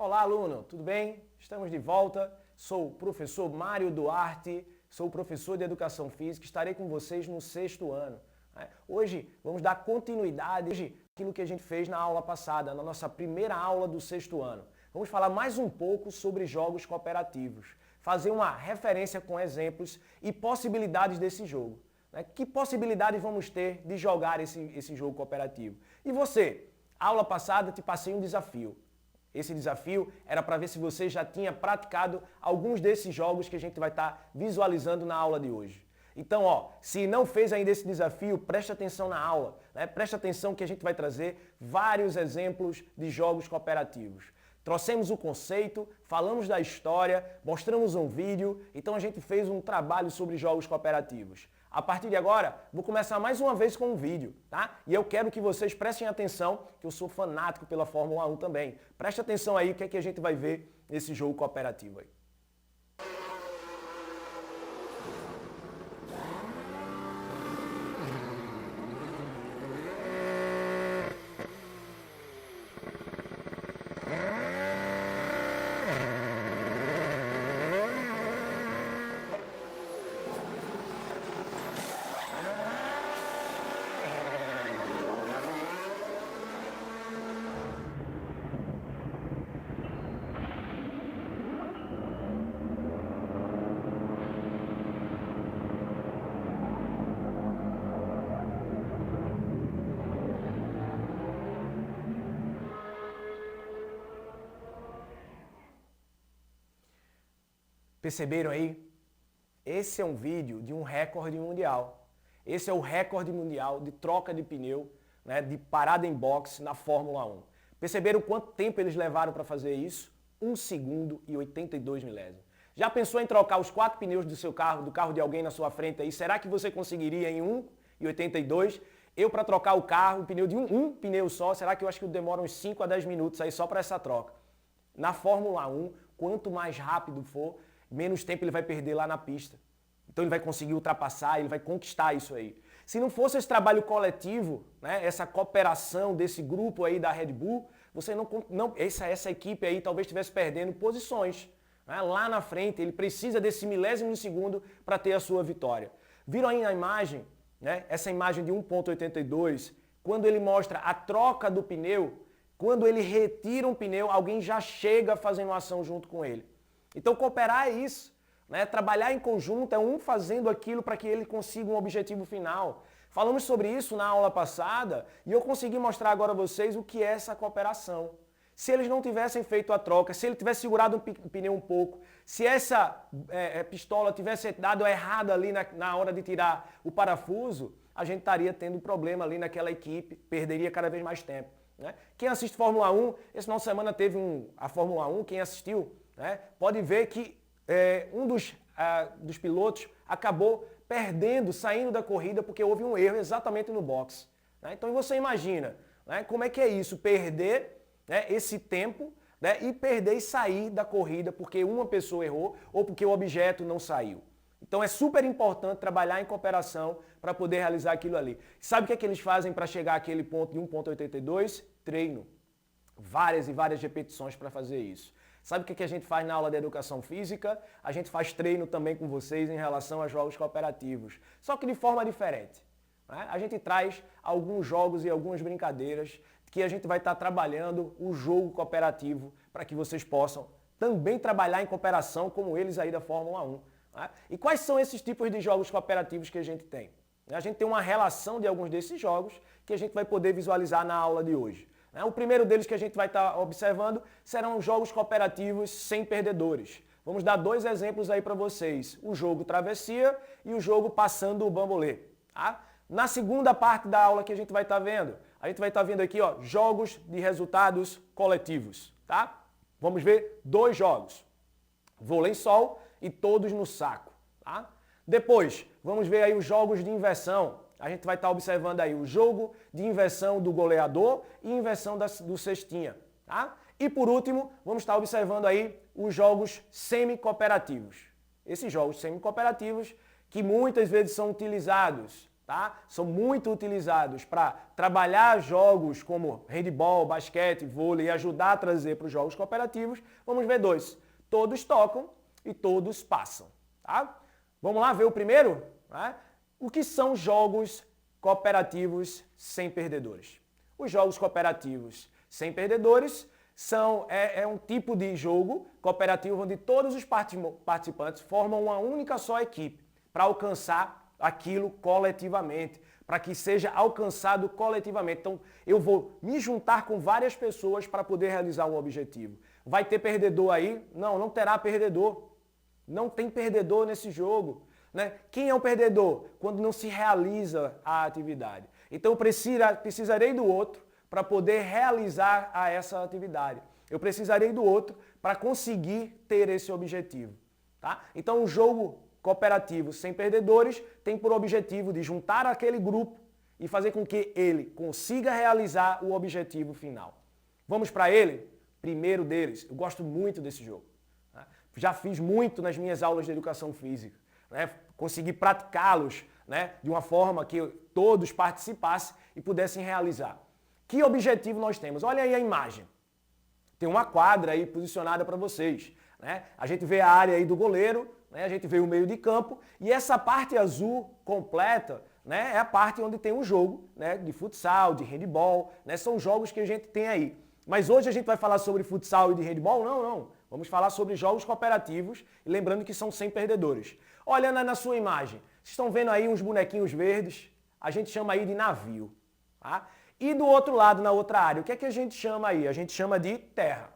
Olá, aluno, tudo bem? Estamos de volta. Sou o professor Mário Duarte, sou professor de Educação Física, estarei com vocês no 6º ano. Hoje vamos dar continuidade àquilo que a gente fez na aula passada, na nossa primeira aula do 6º ano. Vamos falar mais um pouco sobre jogos cooperativos, fazer uma referência com exemplos e possibilidades desse jogo. Que possibilidades vamos ter de jogar esse jogo cooperativo? E você? Aula passada te passei um desafio. Esse desafio era para ver se você já tinha praticado alguns desses jogos que a gente vai estar visualizando na aula de hoje. Então, se não fez ainda esse desafio, preste atenção na aula, Preste atenção que a gente vai trazer vários exemplos de jogos cooperativos. Trouxemos o conceito, falamos da história, mostramos um vídeo, então a gente fez um trabalho sobre jogos cooperativos. A partir de agora, vou começar mais uma vez com um vídeo, tá? E eu quero que vocês prestem atenção, que eu sou fanático pela Fórmula 1 também. Preste atenção aí o que é que a gente vai ver nesse jogo cooperativo aí. Perceberam aí? Esse é um vídeo de um recorde mundial. Esse é o recorde mundial de troca de pneu, de parada em boxe na Fórmula 1. Perceberam quanto tempo eles levaram para fazer isso? 1 segundo e 82 milésimos. Já pensou em trocar os 4 pneus do seu carro, do carro de alguém na sua frente aí? Será que você conseguiria em 1 e 82? Eu, para trocar o carro, o pneu de um pneu só, será que eu acho que demora uns 5 a 10 minutos aí só para essa troca? Na Fórmula 1, quanto mais rápido for, menos tempo ele vai perder lá na pista. Então ele vai conseguir ultrapassar, ele vai conquistar isso aí. Se não fosse esse trabalho coletivo, essa cooperação desse grupo aí da Red Bull, você essa equipe aí talvez estivesse perdendo posições. Lá na frente, ele precisa desse milésimo de segundo para ter a sua vitória. Viram aí na imagem, essa imagem de 1.82, quando ele mostra a troca do pneu, quando ele retira um pneu, alguém já chega fazendo ação junto com ele. Então cooperar é isso, Trabalhar em conjunto é um fazendo aquilo para que ele consiga um objetivo final. Falamos sobre isso na aula passada e eu consegui mostrar agora a vocês o que é essa cooperação. Se eles não tivessem feito a troca, se ele tivesse segurado o pneu um pouco, se essa pistola tivesse dado errado ali na hora de tirar o parafuso, a gente estaria tendo um problema ali naquela equipe, perderia cada vez mais tempo. Quem assiste Fórmula 1, esse final de semana teve a Fórmula 1, quem assistiu, pode ver que um dos pilotos acabou perdendo, saindo da corrida porque houve um erro exatamente no box. Então você imagina como é que é isso, perder esse tempo e perder e sair da corrida porque uma pessoa errou ou porque o objeto não saiu. Então é super importante trabalhar em cooperação para poder realizar aquilo ali. Sabe o que é que eles fazem para chegar àquele ponto de 1.82? Treino. Várias e várias repetições para fazer isso. Sabe o que a gente faz na aula de Educação Física? A gente faz treino também com vocês em relação a jogos cooperativos, só que de forma diferente. A gente traz alguns jogos e algumas brincadeiras que a gente vai estar trabalhando o jogo cooperativo para que vocês possam também trabalhar em cooperação como eles aí da Fórmula 1. E quais são esses tipos de jogos cooperativos que a gente tem? A gente tem uma relação de alguns desses jogos que a gente vai poder visualizar na aula de hoje. O primeiro deles que a gente vai estar observando serão jogos cooperativos sem perdedores. Vamos dar 2 exemplos aí para vocês. O jogo Travessia e o jogo Passando o Bambolê. Na segunda parte da aula que a gente vai estar vendo, aqui jogos de resultados coletivos. Vamos ver 2 jogos. Vôlei-sol e todos no saco. Depois, vamos ver aí os jogos de inversão. A gente vai estar observando aí o jogo de inversão do goleador e inversão do cestinha. E por último, vamos estar observando aí os jogos semi-cooperativos. Esses jogos semi-cooperativos que muitas vezes são utilizados tá? São muito utilizados para trabalhar jogos como handebol, basquete, vôlei e ajudar a trazer para os jogos cooperativos. Vamos ver dois. Todos tocam e todos passam, tá? Vamos lá ver o primeiro? Né? O que são jogos cooperativos sem perdedores? Os jogos cooperativos sem perdedores é um tipo de jogo cooperativo onde todos os participantes formam uma única só equipe para alcançar aquilo coletivamente, para que seja alcançado coletivamente. Então, eu vou me juntar com várias pessoas para poder realizar um objetivo. Vai ter perdedor aí? Não, não terá perdedor. Não tem perdedor nesse jogo. Né? Quem é o perdedor? Quando não se realiza a atividade. Então, eu precisarei do outro para poder realizar essa atividade. Eu precisarei do outro para conseguir ter esse objetivo. Tá? Então, o jogo cooperativo sem perdedores tem por objetivo de juntar aquele grupo e fazer com que ele consiga realizar o objetivo final. Vamos para ele? Primeiro deles, eu gosto muito desse jogo. Né? Já fiz muito nas minhas aulas de educação física. Né? Consegui praticá-los, né, de uma forma que todos participassem e pudessem realizar. Que objetivo nós temos? Olha aí a imagem. Tem uma quadra aí posicionada para vocês. Né? A gente vê a área aí do goleiro, né? A gente vê o meio de campo e essa parte azul completa, né, é a parte onde tem um jogo, né, de futsal, de handebol, né? São jogos que a gente tem aí. Mas hoje a gente vai falar sobre futsal e de handebol? Não, não. Vamos falar sobre jogos cooperativos e lembrando que são sem perdedores. Olha na sua imagem, vocês estão vendo aí uns bonequinhos verdes? A gente chama aí de navio. Tá? E do outro lado, na outra área, o que é que a gente chama aí? A gente chama de terra.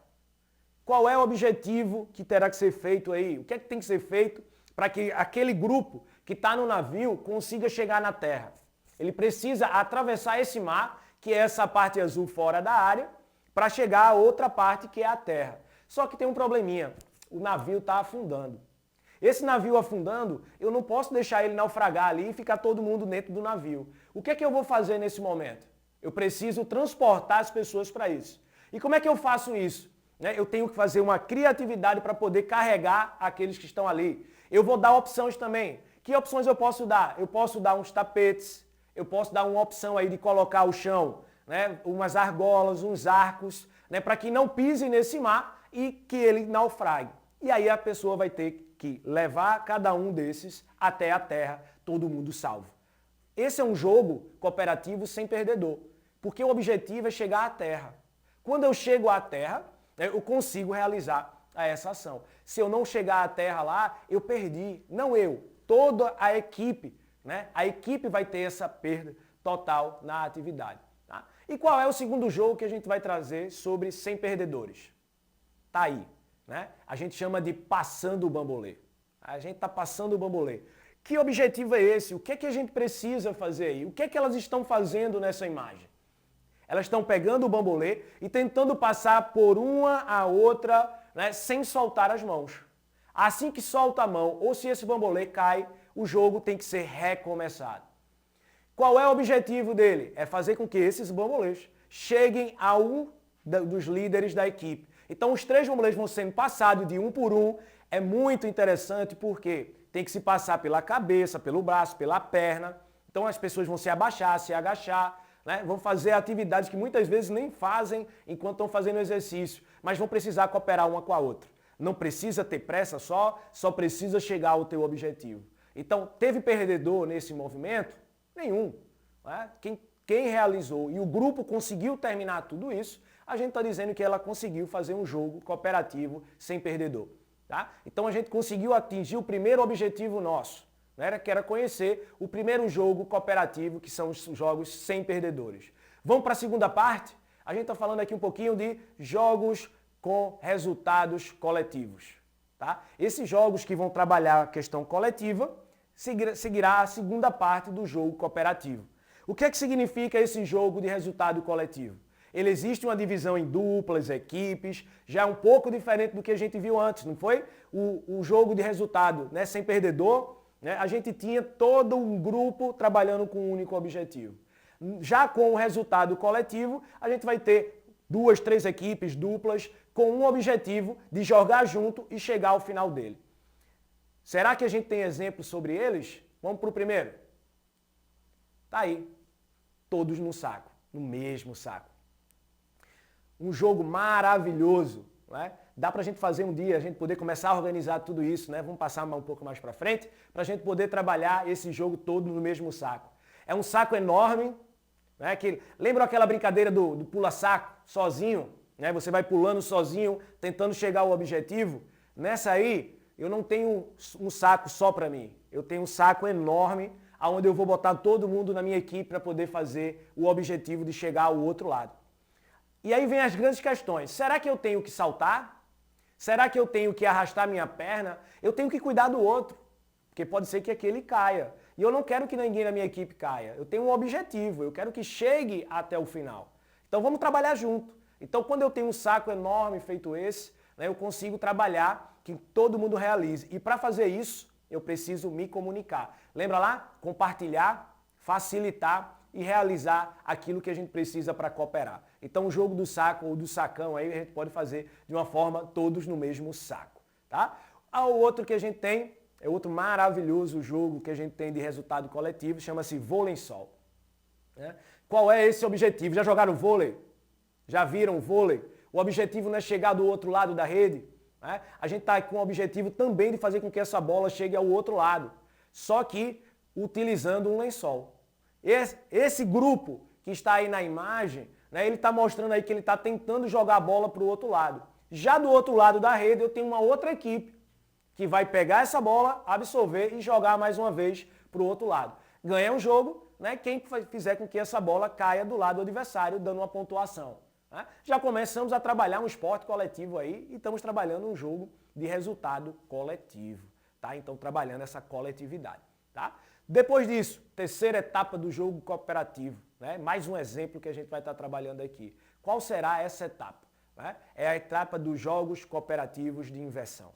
Qual é o objetivo que terá que ser feito aí? O que é que tem que ser feito para que aquele grupo que está no navio consiga chegar na terra? Ele precisa atravessar esse mar, que é essa parte azul fora da área, para chegar a outra parte que é a terra. Só que tem um probleminha, o navio está afundando. Esse navio afundando, eu não posso deixar ele naufragar ali e ficar todo mundo dentro do navio. O que é que eu vou fazer nesse momento? Eu preciso transportar as pessoas para isso. E como é que eu faço isso? Eu tenho que fazer uma criatividade para poder carregar aqueles que estão ali. Eu vou dar opções também. Que opções eu posso dar? Eu posso dar uns tapetes, eu posso dar uma opção aí de colocar o chão, né, umas argolas, uns arcos, né, para que não pise nesse mar e que ele naufrague. E aí a pessoa vai ter que levar cada um desses até a terra, todo mundo salvo. Esse é um jogo cooperativo sem perdedor, porque o objetivo é chegar à terra. Quando eu chego à terra, eu consigo realizar essa ação. Se eu não chegar à terra lá, eu perdi. Não eu, toda a equipe. Né? A equipe vai ter essa perda total na atividade. Tá? E qual é o segundo jogo que a gente vai trazer sobre sem perdedores? Tá aí. Né? A gente chama de passando o bambolê. A gente está passando o bambolê. Que objetivo é esse? O que é que a gente precisa fazer aí? O que é que elas estão fazendo nessa imagem? Elas estão pegando o bambolê e tentando passar por uma a outra, né, sem soltar as mãos. Assim que solta a mão, ou se esse bambolê cai, o jogo tem que ser recomeçado. Qual é o objetivo dele? É fazer com que esses bambolês cheguem a um dos líderes da equipe. Então os 3 bambolês vão sendo passados de um por um. É muito interessante porque tem que se passar pela cabeça, pelo braço, pela perna. Então as pessoas vão se abaixar, se agachar, né? Vão fazer atividades que muitas vezes nem fazem enquanto estão fazendo exercício, mas vão precisar cooperar uma com a outra. Não precisa ter pressa só precisa chegar ao teu objetivo. Então, teve perdedor nesse movimento? Nenhum. Né? Quem realizou e o grupo conseguiu terminar tudo isso, a gente está dizendo que ela conseguiu fazer um jogo cooperativo sem perdedor. Tá? Então a gente conseguiu atingir o primeiro objetivo nosso, né? Que era conhecer o primeiro jogo cooperativo, que são os jogos sem perdedores. Vamos para a segunda parte? A gente está falando aqui um pouquinho de jogos com resultados coletivos. Tá? Esses jogos que vão trabalhar a questão coletiva seguirá a segunda parte do jogo cooperativo. O que é que significa esse jogo de resultado coletivo? Ele existe uma divisão em duplas, equipes, já é um pouco diferente do que a gente viu antes, não foi? O jogo de resultado, né, sem perdedor, né, a gente tinha todo um grupo trabalhando com um único objetivo. Já com o resultado coletivo, a gente vai ter 2, 3 equipes, duplas, com um objetivo de jogar junto e chegar ao final dele. Será que a gente tem exemplos sobre eles? Vamos para o primeiro. Tá aí, todos no saco, no mesmo saco. Um jogo maravilhoso, né? Dá pra gente fazer um dia, a gente poder começar a organizar tudo isso, né? Vamos passar um pouco mais pra frente, pra gente poder trabalhar esse jogo todo no mesmo saco. É um saco enorme, né? Lembra aquela brincadeira do pula-saco, sozinho? Né? Você vai pulando sozinho, tentando chegar ao objetivo. Nessa aí, eu não tenho um saco só pra mim. Eu tenho um saco enorme, onde eu vou botar todo mundo na minha equipe para poder fazer o objetivo de chegar ao outro lado. E aí vem as grandes questões. Será que eu tenho que saltar? Será que eu tenho que arrastar minha perna? Eu tenho que cuidar do outro, porque pode ser que aquele caia. E eu não quero que ninguém na minha equipe caia. Eu tenho um objetivo, eu quero que chegue até o final. Então vamos trabalhar junto. Então quando eu tenho um saco enorme feito esse, né, eu consigo trabalhar que todo mundo realize. E para fazer isso, eu preciso me comunicar. Lembra lá? Compartilhar, facilitar e realizar aquilo que a gente precisa para cooperar. Então o jogo do saco ou do sacão aí a gente pode fazer de uma forma todos no mesmo saco, tá? O outro que a gente tem é outro maravilhoso jogo que a gente tem de resultado coletivo, chama-se vôlei sol. Né? Qual é esse objetivo? Já jogaram vôlei? Já viram vôlei? O objetivo não é chegar do outro lado da rede. Né? A gente está com o objetivo também de fazer com que essa bola chegue ao outro lado, só que utilizando um lençol. Esse grupo que está aí na imagem, né, ele está mostrando aí que ele está tentando jogar a bola para o outro lado. Já do outro lado da rede eu tenho uma outra equipe que vai pegar essa bola, absorver e jogar mais uma vez para o outro lado. Ganha um jogo, né, quem fizer com que essa bola caia do lado do adversário, dando uma pontuação. Né? Já começamos a trabalhar um esporte coletivo aí e estamos trabalhando um jogo de resultado coletivo. Tá? Então, trabalhando essa coletividade. Tá? Depois disso, terceira etapa do jogo cooperativo. Né? Mais um exemplo que a gente vai estar trabalhando aqui. Qual será essa etapa? Né? É a etapa dos jogos cooperativos de inversão.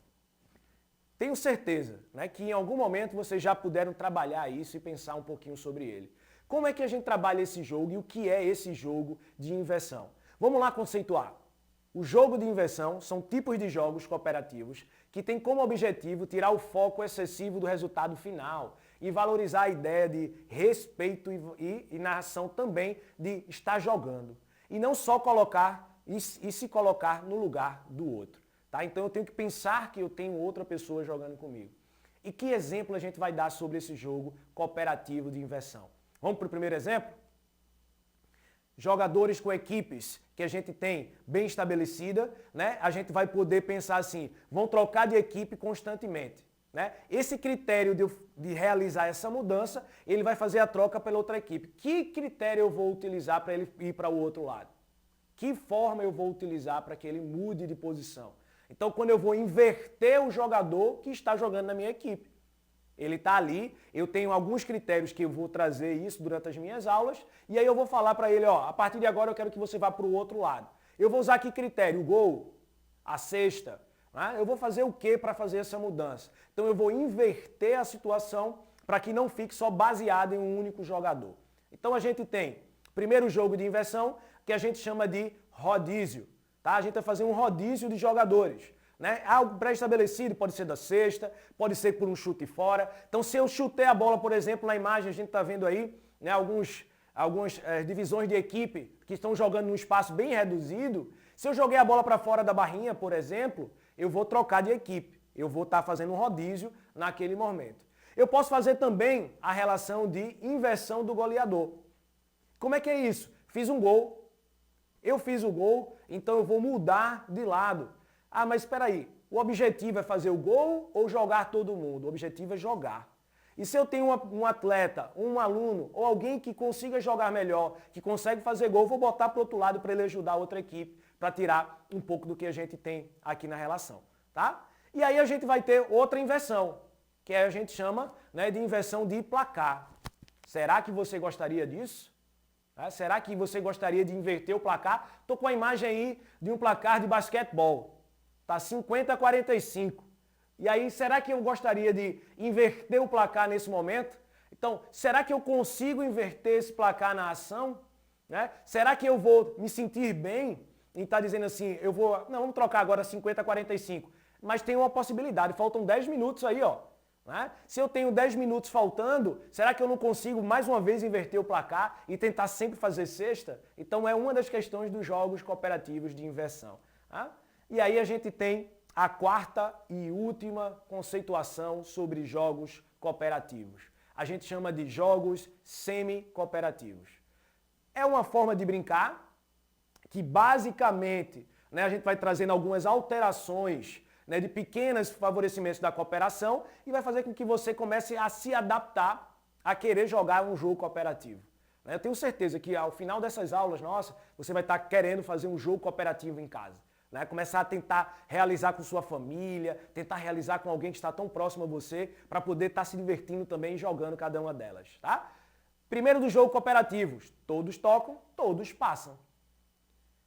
Tenho certeza, né, que em algum momento vocês já puderam trabalhar isso e pensar um pouquinho sobre ele. Como é que a gente trabalha esse jogo e o que é esse jogo de inversão? Vamos lá conceituar. O jogo de inversão são tipos de jogos cooperativos que têm como objetivo tirar o foco excessivo do resultado final e valorizar a ideia de respeito e na ação também de estar jogando. E não só colocar e se colocar no lugar do outro. Tá? Então eu tenho que pensar que eu tenho outra pessoa jogando comigo. E que exemplo a gente vai dar sobre esse jogo cooperativo de inversão? Vamos para o primeiro exemplo? Jogadores com equipes que a gente tem bem estabelecida, né? A gente vai poder pensar assim, vão trocar de equipe constantemente. Né? Esse critério de realizar essa mudança, ele vai fazer a troca pela outra equipe. Que critério eu vou utilizar para ele ir para o outro lado? Que forma eu vou utilizar para que ele mude de posição? Então, quando eu vou inverter o jogador que está jogando na minha equipe, ele está ali, eu tenho alguns critérios que eu vou trazer isso durante as minhas aulas, e aí eu vou falar para ele, ó, a partir de agora eu quero que você vá para o outro lado. Eu vou usar que critério? O gol, a cesta, né? Eu vou fazer o que para fazer essa mudança? Então eu vou inverter a situação para que não fique só baseado em um único jogador. Então a gente tem, primeiro jogo de inversão, que a gente chama de rodízio. Tá? A gente vai fazer um rodízio de jogadores. Né? Algo pré-estabelecido, pode ser da cesta, pode ser por um chute fora. Então, se eu chutei a bola, por exemplo, na imagem a gente está vendo aí, né, algumas divisões de equipe que estão jogando num espaço bem reduzido. Se eu joguei a bola para fora da barrinha, por exemplo, eu vou trocar de equipe. Eu vou estar fazendo um rodízio naquele momento. Eu posso fazer também a relação de inversão do goleador. Como é que é isso? Fiz um gol. Eu fiz o gol, então eu vou mudar de lado. Ah, mas espera aí, o objetivo é fazer o gol ou jogar todo mundo? O objetivo é jogar. E se eu tenho um atleta, um aluno ou alguém que consiga jogar melhor, que consegue fazer gol, eu vou botar para o outro lado para ele ajudar a outra equipe, para tirar um pouco do que a gente tem aqui na relação. Tá? E aí a gente vai ter outra inversão, que a gente chama, né, de inversão de placar. Será que você gostaria disso? Será que você gostaria de inverter o placar? Estou com a imagem aí de um placar de basquetebol. Está 50-45. E aí, será que eu gostaria de inverter o placar nesse momento? Então, será que eu consigo inverter esse placar na ação? Né? Será que eu vou me sentir bem em estar dizendo assim, vamos trocar agora 50-45. Mas tem uma possibilidade, faltam 10 minutos aí, ó. né? Se eu tenho 10 minutos faltando, será que eu não consigo mais uma vez inverter o placar e tentar sempre fazer cesta? Então é uma das questões dos jogos cooperativos de inversão. Tá? E aí a gente tem a quarta e última conceituação sobre jogos cooperativos. A gente chama de jogos semi-cooperativos. É uma forma de brincar que basicamente, né, a gente vai trazendo algumas alterações, né, de pequenos favorecimentos da cooperação e vai fazer com que você comece a se adaptar a querer jogar um jogo cooperativo. Eu tenho certeza que ao final dessas aulas, nossa, você vai estar querendo fazer um jogo cooperativo em casa. Né? Começar a tentar realizar com sua família, tentar realizar com alguém que está tão próximo a você, para poder estar se divertindo também jogando cada uma delas. Tá? Primeiro dos jogos cooperativos, todos tocam, todos passam.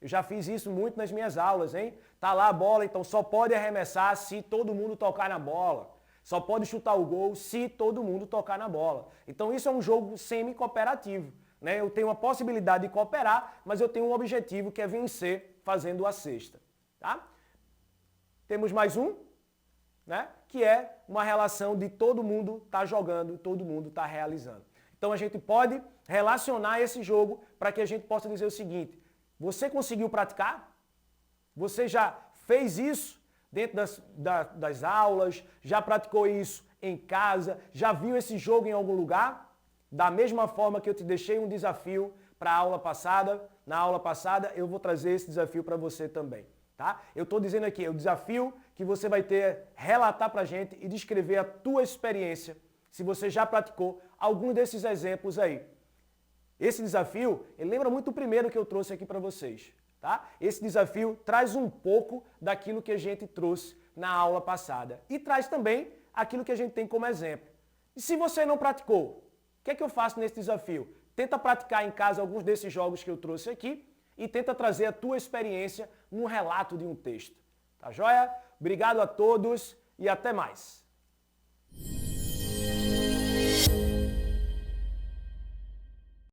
Eu já fiz isso muito nas minhas aulas, hein? Tá lá a bola, então só pode arremessar se todo mundo tocar na bola. Só pode chutar o gol se todo mundo tocar na bola. Então isso é um jogo semi-cooperativo. Né? Eu tenho a possibilidade de cooperar, mas eu tenho um objetivo que é vencer fazendo a cesta. Tá? Temos mais um, né? Que é uma relação de todo mundo tá jogando, todo mundo tá realizando. Então a gente pode relacionar esse jogo para que a gente possa dizer o seguinte: você conseguiu praticar? Você já fez isso dentro das aulas? Já praticou isso em casa? Já viu esse jogo em algum lugar? Da mesma forma que eu te deixei um desafio para a aula passada, na aula passada eu vou trazer esse desafio para você também. Tá? Eu estou dizendo aqui, é o desafio que você vai ter relatar para a gente e descrever a tua experiência, se você já praticou algum desses exemplos aí. Esse desafio, ele lembra muito o primeiro que eu trouxe aqui para vocês. Tá? Esse desafio traz um pouco daquilo que a gente trouxe na aula passada e traz também aquilo que a gente tem como exemplo. E se você não praticou, o que é que eu faço nesse desafio? Tenta praticar em casa alguns desses jogos que eu trouxe aqui e tenta trazer a tua experiência num relato de um texto. Tá joia? Obrigado a todos e até mais.